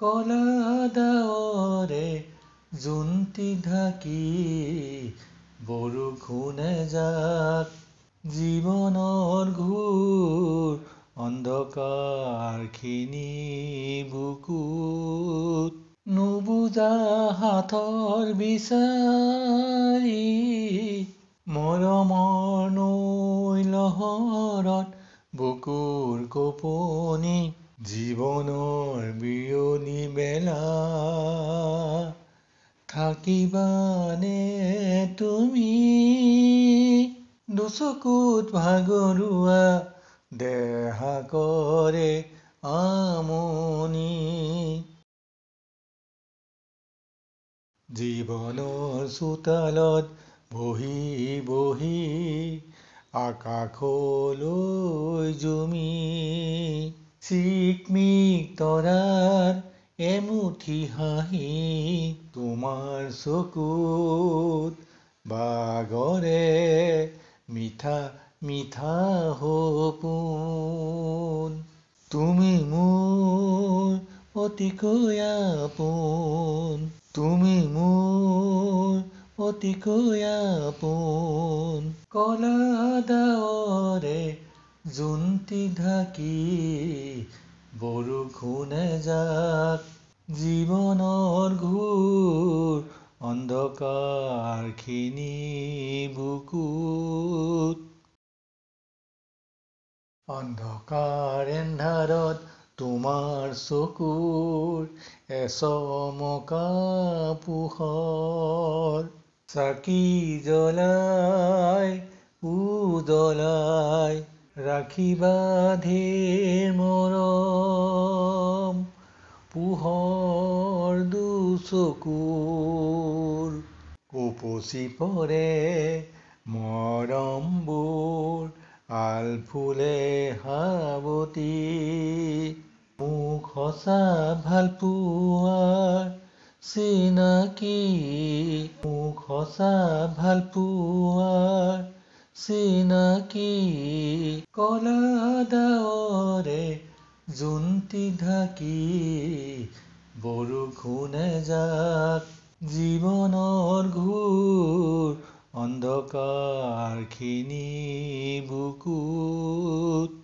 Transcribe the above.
কলা ডাৱৰে জোনটি ঢাকি বৰষুণে যাক জীৱনৰ ঘোৰ অন্ধকাৰখিনি বুকুত নুবুজা হাতৰ বিচাৰি মৰমৰ নৈ লহৰত বুকুৰ কপনি জীৱনৰ বিয়লি বেলা থাকিবানে তুমি দুচকুত ভাগৰুৱা দেহা কৰে আমনি জীৱনৰ চোতালত বহি বহি আকাশলৈ জুমি চিকমিক তৰাৰ এমুঠি হাঁহি তোমাৰ চকুত বাগৰে মিঠা মিঠা সপোন তুমি মোৰ অতিকৈ আপোন তুমি মোৰ অতিকৈ আপোন কলা ডাৱৰে জোনটি ঢাকি বৰষুণে যাক জীৱনৰ ঘোৰ অন্ধকাৰখিনি বুকুত অন্ধকাৰ এন্ধাৰত তোমাৰ চকুৰ এচমকা পোহৰ চাকি জ্বলাই উজ্বলাই ৰাখিবা ধীৰ মৰম পোহৰ দুচকুৰ উপচি পৰে মৰমবোৰ আলফুলে সাৱটি মোক সঁচা ভাল পোৱাৰ চিনাকি মোক সঁচা ভাল পোৱাৰ চিনাকি কলা ডাৱৰে জোনটি ঢাকি বৰষুণে যাক জীৱনৰ ঘোৰ অন্ধকাৰখিনি বুকুত